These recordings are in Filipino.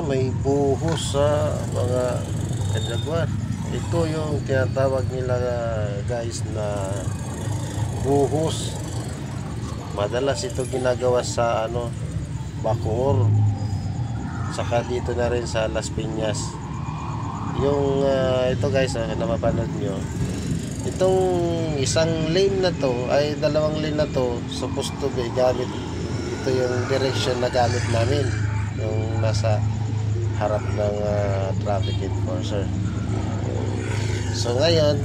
May buhos sa mga kadagwan. Ito yung tinatawag nila guys na buhos. Madalas ito ginagawa sa Bacoor. Saka dito na rin sa Las Piñas. Yung ito guys, na mapanood nyo. Itong isang lane na to ay dalawang lane na to supposed to be gamit. Ito yung direction na gamit namin, yung nasa harap ng traffic enforcer. So ngayon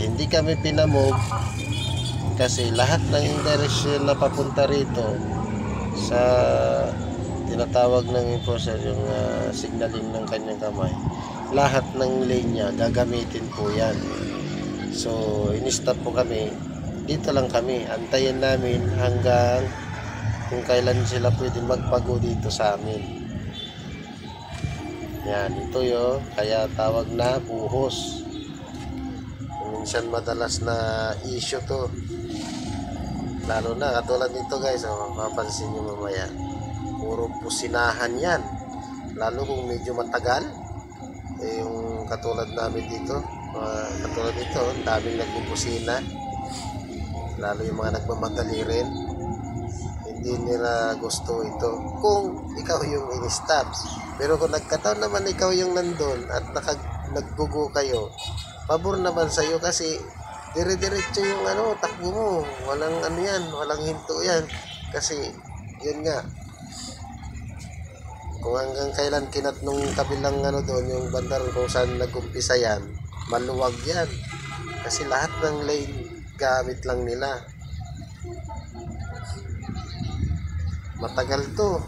hindi kami pinamove kasi lahat ng direction na papunta rito sa tinatawag ng enforcer, yung signaling ng kanyang kamay, lahat ng lane niya gagamitin po yan. So in-stop po kami, dito lang kami, antayin namin hanggang kung kailan sila pwede magpago dito sa amin. Yan, ito yun, kaya tawag na buhos. Minsan madalas na issue to, lalo na katulad nito guys, mapapansin nyo mamaya, puro pusinahan yan, lalo kung medyo matagal. Yung katulad namin dito, katulad nito, daming nagpupusina, lalo yung mga nagmamadali rin. Hindi nila gusto ito kung ikaw yung in-stop. Pero kung nagkataon naman ikaw yung nandun at nagbugo kayo, pabor naman sa'yo kasi dire-diretso yung takbo mo, walang yan, walang hinto yan. Kasi yun nga, kung hanggang kailan kinat nung kabilang doon, yung bandar kung saan nag-umpisa yan, maluwag yan. Kasi lahat ng lane gamit lang nila. Matagal to.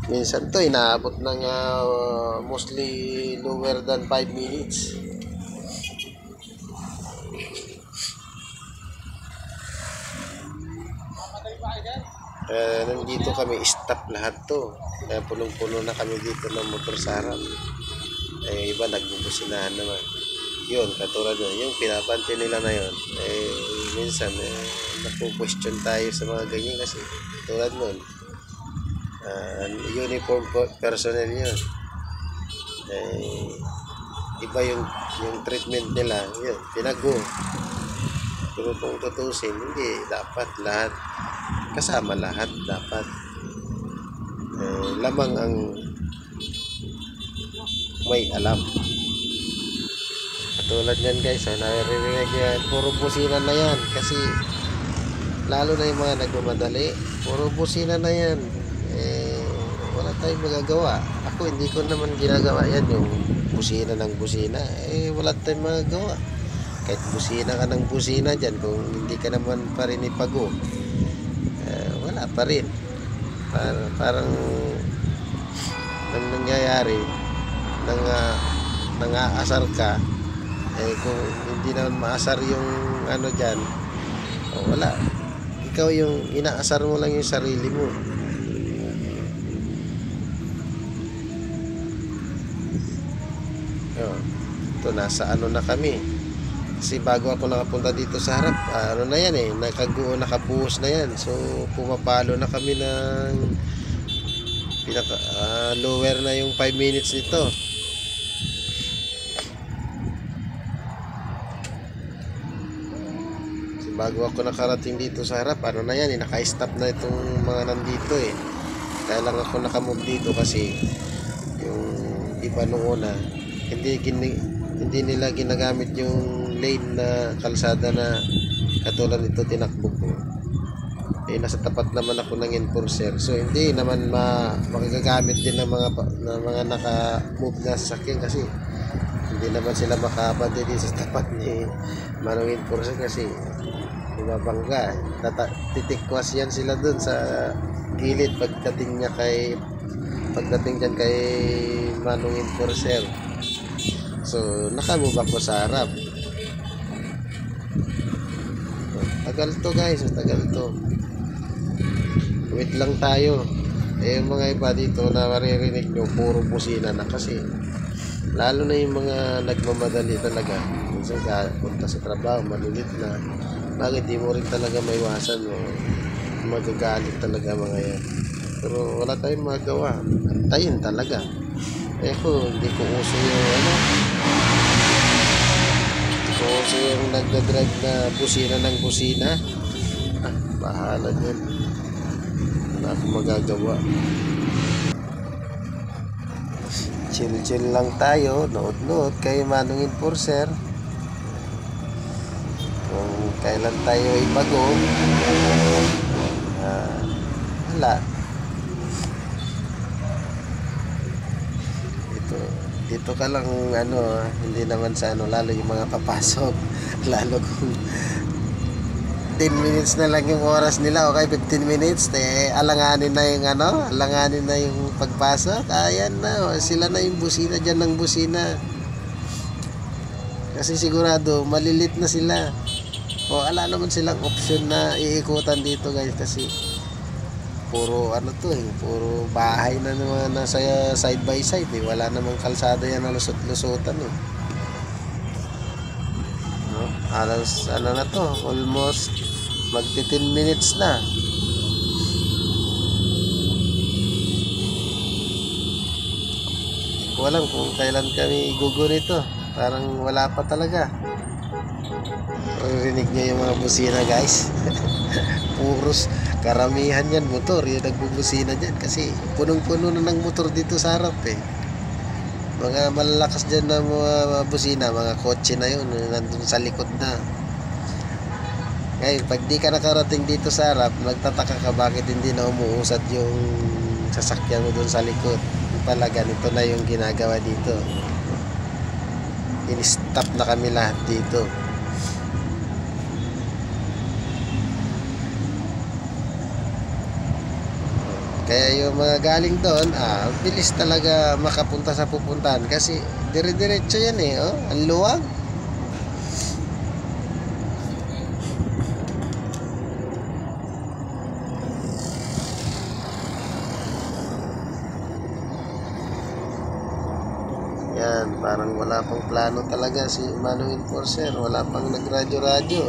Minsan to inaabot ng mostly lower than 5 minutes. Nandito kami, stop lahat to. Kaya punong-puno na kami dito ng motor sa harap. Iba nagbubusinahan naman. Yun, katulad yun, yung pinapante nila na yun. Minsan napo-question tayo sa mga ganyan kasi tulad nun, uniform personnel yun. Iba yung treatment nila, yun, pinago. Pero kung tutusin, hindi dapat lahat kasama, lahat dapat lamang ang may alam. Katulad yan guys, naririnig yan, puro busina na yan kasi lalo na yung mga nagmamadali, puro busina na yan. Wala tayong magagawa. Ako hindi ko naman ginagawa yan, yung busina ng busina, wala tayong magagawa. Kahit busina ka ng busina dyan, kung hindi ka naman pa rin ipago, wala pa rin. Parang nang nangyayari, nang-aasar ka, kung hindi naman maasar yung dyan, wala. Ikaw yung inaasar mo lang yung sarili mo. Ito, nasa na kami. Kasi bago ako nakapunta dito sa harap, na yan nakabuhos na yan. So pumapalo na kami ng lower na yung 5 minutes nito. So bago ako nakarating dito sa harap, na yan, naka-stop na itong mga nandito Kaya lang ako nakamove dito kasi yung iba nung una, hindi nila ginagamit yung lane na kalsada na katulad nito tinakbo ko. Nasa tapat naman ako ng enforcer, so hindi naman makagagamit din ng mga naka-move na sasakyan kasi hindi naman sila makabante din sa tapat ni manong enforcer kasi bumabangga. Titikwas yan sila dun sa gilid pagdating dyan kay manong enforcer. So nakamove ako sa harap. Tagal to guys, tagal to. Wait lang tayo. Yung mga iba dito na maririnig nyo, puro busina na kasi lalo na yung mga nagmamadali talaga. Minsan punta sa trabaho, malulit na. Bakit di mo rin talaga maiwasan, magagalit talaga mga yan. Pero wala tayong magawa. Antayin talaga. Hindi ko uso yung hindi ko uso yung nagdadrive na busina ng busina. Bahala dyan. Wala akong magagawa. Chill lang tayo. Nood kay Manong Enforcer. Kung kailan tayo ipagong, wala. Dito ka lang hindi naman sa lalo yung mga papasok. Lalo kung 10 minutes na lang yung oras nila, okay, 15 minutes, alanganin na yung pagpasok. Ayan na, sila na yung busina dyan ng busina. Kasi sigurado, malilit na sila. Wala naman silang option na iikutan dito guys, kasi puro puro bahay na naman nasa side by side wala namang kalsada yan na lusot-lusutan Alas na to, almost magti 10 minutes na. Hindi ko alam kung kailan kami gugunito, parang wala pa talaga. Rinig niyo yung mga busina guys. Puros karamihan yan motor yung nagbubusina dyan, kasi punong-puno na ng motor dito sa harap mga malalakas dyan na mga busina, mga kotse na yun nandun sa likod na. Ngayon pag di ka nakarating dito sa harap, magtataka ka bakit hindi na umuusad yung sasakyan mo dun sa likod. Yung pala ganito na yung ginagawa dito, in-stop na kami lahat dito. Kaya yung mga galing doon, bilis talaga makapunta sa pupuntahan, kasi dire-diretso yan ang luwag. Yan, parang wala pang plano talaga si Manong Enforcer, wala pang nagradyo-radyo.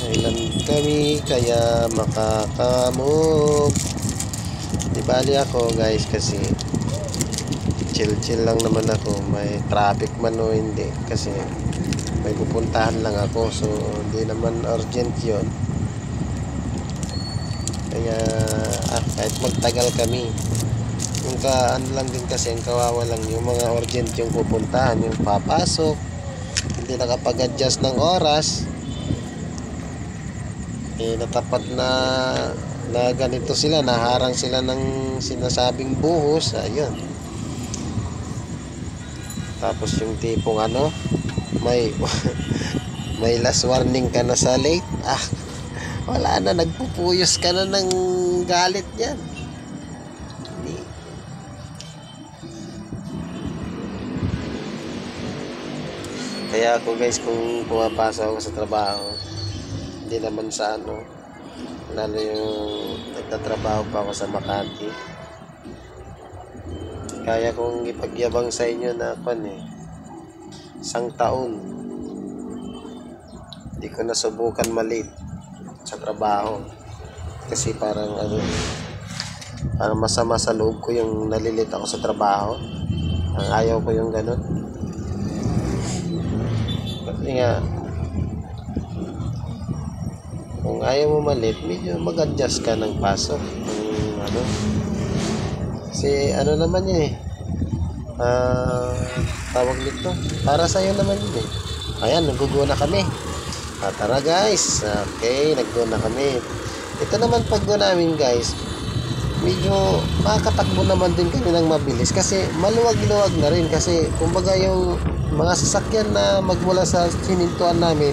Kailan kami kaya makakamove? Di bali ako guys, kasi chill lang naman ako. May traffic man o hindi, kasi may pupuntahan lang ako, so hindi naman urgent yun. Kaya kahit magtagal kami, yung lang din kasi ang kawawa lang yung mga urgent yung pupuntahan, yung papasok, hindi nakapag-adjust ng oras, natapat na ganito sila, naharang sila ng sinasabing buhos. Ayun, tapos yung tipong may last warning ka na sa late, wala na, nagpupuyos ka na ng galit yan. Kaya ako guys, kung pumapasok ako sa trabaho, hindi naman sa lalo yung nagtatrabaho pa ako sa Makati, kaya kong ipagyabang sa inyo na isang taon hindi ko nasubukan malate sa trabaho, kasi parang masama sa loob ko yung nalilit ako sa trabaho. Ang ayaw ko yung ganun, kasi nga kung ayaw mo malit, medyo mag-adjust ka ng pasok. Kasi naman yun tawag nito, para sa'yo naman yun Ayan, nag-go na kami. Tara guys, okay, nag-go na kami. Ito naman pag-go namin guys, medyo makakatakbo naman din kami ng mabilis, kasi maluwag-luwag na rin, kasi kumbaga yung mga sasakyan na magmula sa sinintuan namin,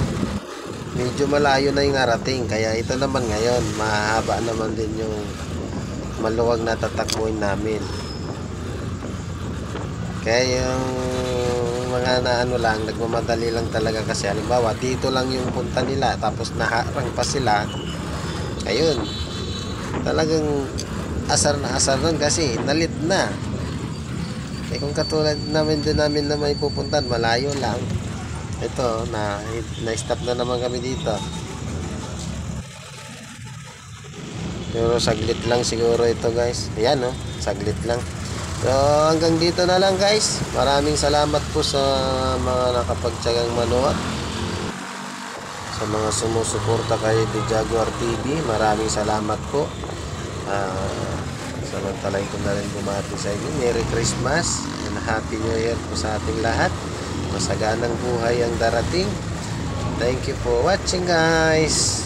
medyo malayo na yung narating. Kaya ito naman ngayon, mahaba naman din yung maluwag na tatakbuhin namin. Kaya yung mga lang, nagmamadali lang talaga, kasi halimbawa dito lang yung punta nila, tapos naharang pa sila. Ayun, talagang asar na asar nun, kasi nalit na. Kung katulad namin din namin na may pupuntan, malayo lang. Ito, na-stop na naman kami dito. Pero saglit lang siguro ito guys. Ayan oh, saglit lang. So hanggang dito na lang guys. Maraming salamat po sa mga nakapagtsagang manood. Sa mga sumusuporta kay The Jaguar TV, maraming salamat po. Samantalay ko na rin bumati sa inyo. Merry Christmas and Happy New Year po sa ating lahat. Masaganang buhay ang darating. Thank you for watching guys.